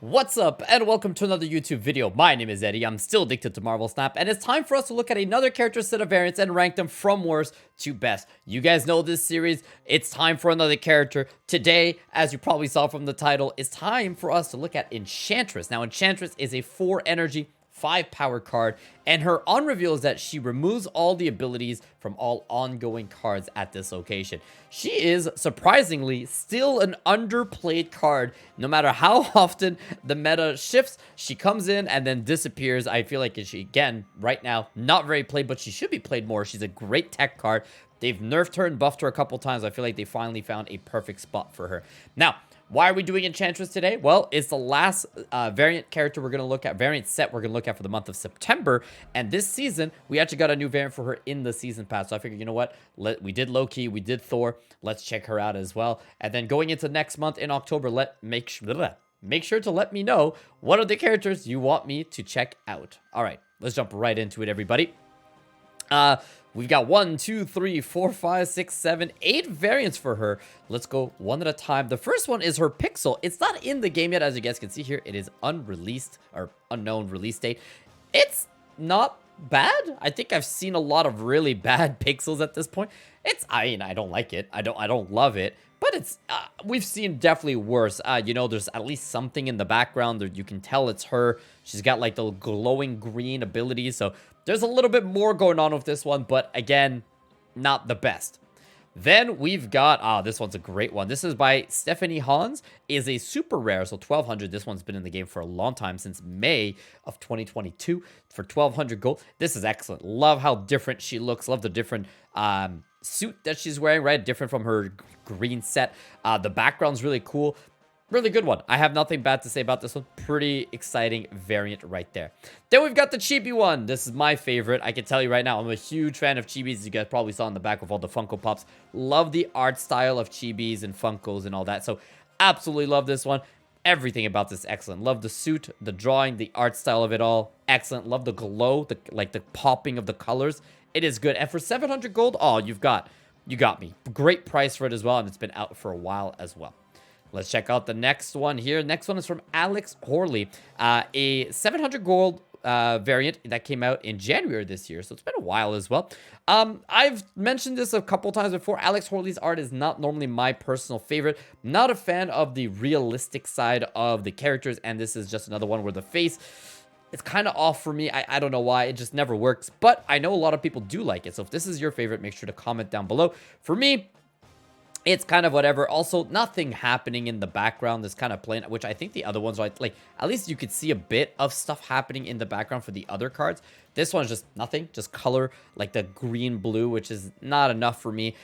What's up, and welcome to another YouTube video. My name is Eddie, I'm still addicted to Marvel Snap, and it's time for us to look at another character set of variants and rank them from worst to best. You guys know this series, it's time for another character. Today, as you probably saw from the title, it's time for us to look at Enchantress. Now, Enchantress is a 4 energy, 5 power card, and her on reveal is that she removes all the abilities from all ongoing cards at this location. She is surprisingly still an underplayed card. No matter how often the meta shifts, she comes in and then disappears. I feel like she, again, right now, not very played, but she should be played more. She's a great tech card. They've nerfed her and buffed her a couple times. I feel like they finally found a perfect spot for her. Now, why are we doing Enchantress today? Well, it's the last variant character we're going to look at, variant set we're going to look at for the month of September. And this season, we actually got a new variant for her in the season pass. So I figured, you know what? We did Loki, we did Thor. Let's check her out as well. And then going into next month in October, make sure to let me know what are the characters you want me to check out. All right, let's jump right into it, everybody. We've got 1, 2, 3, 4, 5, 6, 7, 8 variants for her. Let's go one at a time. The first one is her Pixel. It's not in the game yet, as you guys can see here. It is unreleased or unknown release date. It's not bad. I think I've seen a lot of really bad Pixels at this point. I mean, I don't like it. I don't love it. But it's, we've seen definitely worse. You know, there's at least something in the background that you can tell it's her. She's got like the glowing green abilities. So there's a little bit more going on with this one. But again, not the best. Then we've got, this one's a great one. This is by Stephanie Hans. Is a super rare, so 1200. This one's been in the game for a long time, since May of 2022 for 1200 gold. This is excellent. Love how different she looks. Love the different suit that she's wearing, right? Different from her green set. The background's really cool. Really good one. I have nothing bad to say about this one. Pretty exciting variant right there. Then we've got the chibi one. This is my favorite. I can tell you right now, I'm a huge fan of chibis. You guys probably saw in the back with all the Funko Pops. Love the art style of chibis and Funkos and all that. So absolutely love this one. Everything about this excellent. Love the suit, the drawing, the art style of it all. Excellent. Love the glow, like the popping of the colors. It is good. And for 700 gold, you got me. Great price for it as well, and it's been out for a while as well. Let's check out the next one here. Next one is from Alex Horley, a 700 gold variant that came out in January this year, so it's been a while as well. I've mentioned this a couple times before. Alex Horley's art is not normally my personal favorite. Not a fan of the realistic side of the characters, and this is just another one where the face, it's kind of off for me. I don't know why. It just never works, but I know a lot of people do like it, so if this is your favorite, make sure to comment down below. For me, it's kind of whatever. Also, nothing happening in the background. This kind of plain, which I think the other ones are like, at least you could see a bit of stuff happening in the background for the other cards. This one's just nothing, just color, like the green blue, which is not enough for me.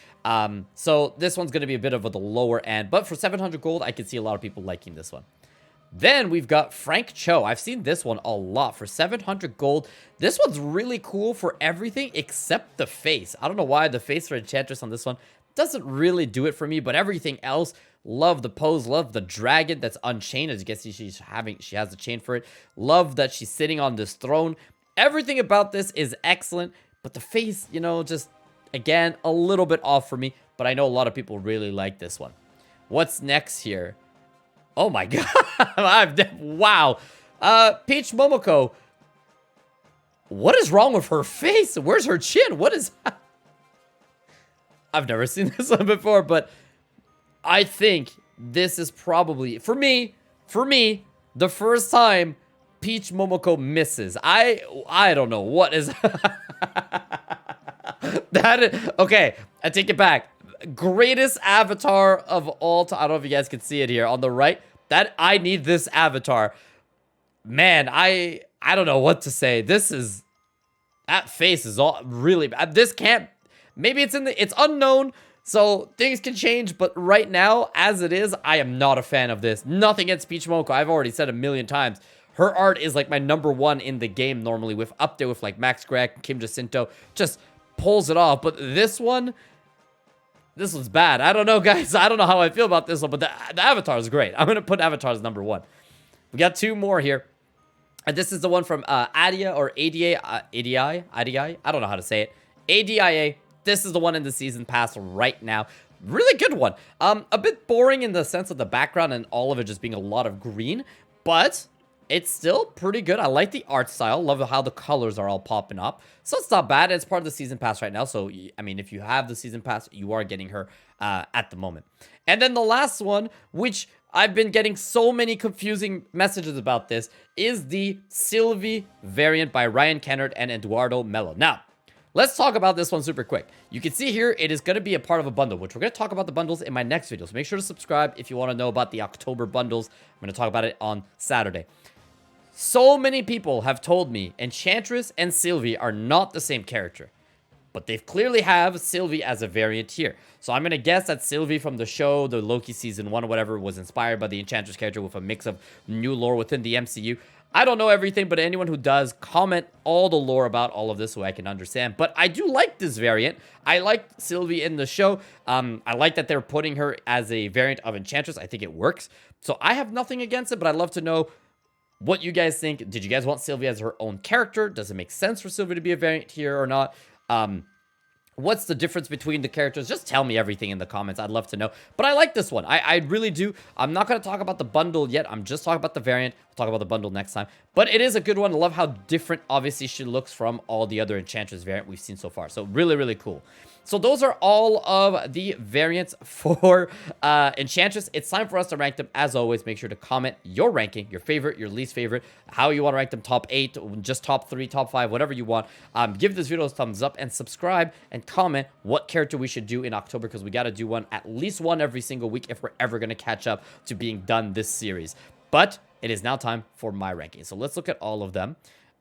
So this one's going to be a bit of the lower end, but for 700 gold, I can see a lot of people liking this one. Then we've got Frank Cho. I've seen this one a lot for 700 gold. This one's really cool for everything except the face. I don't know why the face for Enchantress on this one doesn't really do it for me, but everything else, love the pose, love the dragon that's unchained. As you can see, she has the chain for it. Love that she's sitting on this throne. Everything about this is excellent, but the face, you know, just again a little bit off for me, but I know a lot of people really like this one. What's next here? Oh my god. Wow. Peach Momoko. What is wrong with her face? Where's her chin? What is that? I've never seen this one before, but I think this is probably, for me, the first time Peach Momoko misses. I don't know what is okay, I take it back. Greatest avatar of all time. I don't know if you guys can see it here on the right. I need this avatar. Man, I don't know what to say. That face is all really bad. This can't. Maybe it's unknown, so things can change, but right now, as it is, I am not a fan of this. Nothing against Peach Momoko. I've already said a million times. Her art is like my #1 in the game normally, up there with like Max Greg, Kim Jacinto, just pulls it off. But this one's bad. I don't know, guys. I don't know how I feel about this one, but the avatar is great. I'm going to put avatar as #1. We got 2 more here. And this is the one from Adia or ADI. I don't know how to say it. ADIA. This is the one in the season pass right now. Really good one. A bit boring in the sense of the background and all of it just being a lot of green, but it's still pretty good. I like the art style. Love how the colors are all popping up. So it's not bad. It's part of the season pass right now. So, I mean, if you have the season pass, you are getting her at the moment. And then the last one, which I've been getting so many confusing messages about this, is the Sylvie variant by Ryan Kennard and Eduardo Mello. Now, let's talk about this one super quick. You can see here, it is going to be a part of a bundle, which we're going to talk about the bundles in my next video. So make sure to subscribe if you want to know about the October bundles. I'm going to talk about it on Saturday. So many people have told me Enchantress and Sylvie are not the same character. But they clearly have Sylvie as a variant here. So I'm going to guess that Sylvie from the show, the Loki season 1 or whatever, was inspired by the Enchantress character with a mix of new lore within the MCU. I don't know everything, but anyone who does, comment all the lore about all of this so I can understand. But I do like this variant. I like Sylvie in the show. I like that they're putting her as a variant of Enchantress. I think it works. So I have nothing against it, but I'd love to know what you guys think. Did you guys want Sylvie as her own character? Does it make sense for Sylvie to be a variant here or not? What's the difference between the characters? Just tell me everything in the comments. I'd love to know. But I like this one. I really do. I'm not going to talk about the bundle yet. I'm just talking about the variant. We'll talk about the bundle next time. But it is a good one. I love how different, obviously, she looks from all the other Enchantress variant we've seen so far. So really, really cool. So those are all of the variants for Enchantress. It's time for us to rank them. As always, make sure to comment your ranking, your favorite, your least favorite, how you want to rank them, top 8, just top 3, top 5, whatever you want. Give this video a thumbs up and subscribe and comment what character we should do in October, because we got to do one, at least one every single week if we're ever going to catch up to being done this series. But it is now time for my ranking. So let's look at all of them.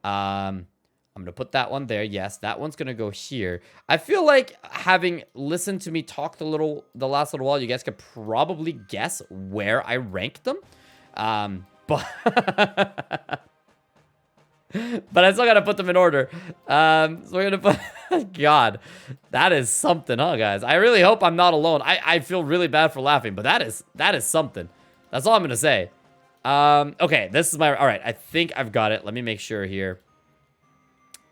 I'm going to put that one there. Yes, that one's going to go here. I feel like, having listened to me talk the last little while, you guys could probably guess where I ranked them. But I still got to put them in order. So we're going to put... God, that is something, huh, guys? I really hope I'm not alone. I feel really bad for laughing, but that is something. That's all I'm going to say. Okay, this is my... All right, I think I've got it. Let me make sure here.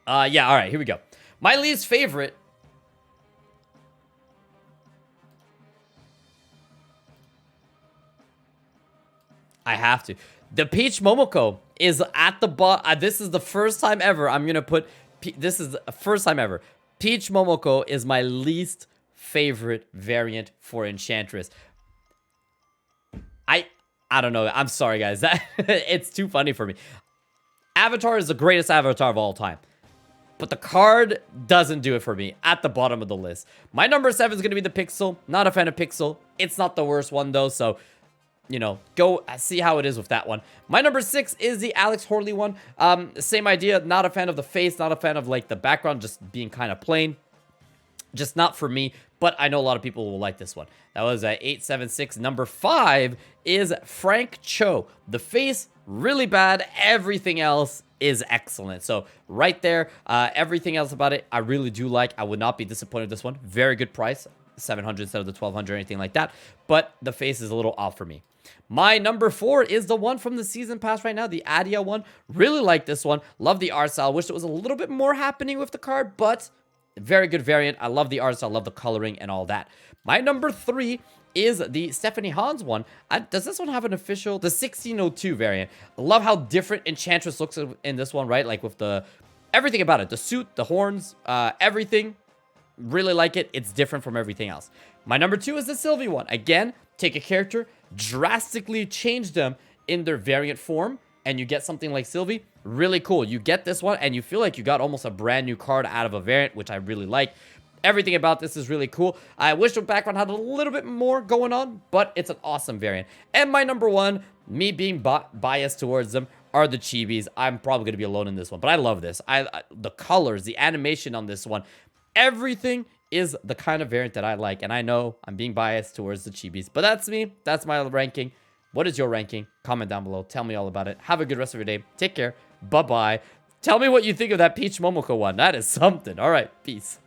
Yeah, all right, here we go. My least favorite. I have to. The Peach Momoko is at the bottom. This is the first time ever I'm going to put... This is the first time ever. Peach Momoko is my least favorite variant for Enchantress. I don't know. I'm sorry, guys. It's too funny for me. Avatar is the greatest avatar of all time. But the card doesn't do it for me. At the bottom of the list. My number 7 is going to be the Pixel. Not a fan of Pixel. It's not the worst one, though. So, you know, go see how it is with that one. My number 6 is the Alex Horley one. Same idea. Not a fan of the face. Not a fan of, like, the background just being kind of plain. Just not for me. But I know a lot of people will like this one. That was 876. Number 5 is Frank Cho. The face, really bad. Everything else is excellent. So right there, everything else about it, I really do like. I would not be disappointed with this one. Very good price. 700 instead of the 1200 or anything like that. But the face is a little off for me. My number 4 is the one from the season pass right now, the Adia one. Really like this one. Love the art style. Wish there was a little bit more happening with the card, but very good variant. I love the art style. Love the coloring and all that. My number 3 is the Stephanie Hans one. Does this one have an official? The 1602 variant. I love how different Enchantress looks in this one, right? Like with the... everything about it. The suit, the horns, everything. Really like it. It's different from everything else. My number 2 is the Sylvie one. Again, take a character, drastically change them in their variant form, and you get something like Sylvie. Really cool. You get this one, and you feel like you got almost a brand new card out of a variant, which I really like. Everything about this is really cool. I wish the background had a little bit more going on, but it's an awesome variant. And my number 1, me being biased towards them, are the Chibis. I'm probably going to be alone in this one, but I love this. The colors, the animation on this one, everything is the kind of variant that I like. And I know I'm being biased towards the Chibis, but that's me. That's my ranking. What is your ranking? Comment down below. Tell me all about it. Have a good rest of your day. Take care. Bye-bye. Tell me what you think of that Peach Momoko one. That is something. All right. Peace.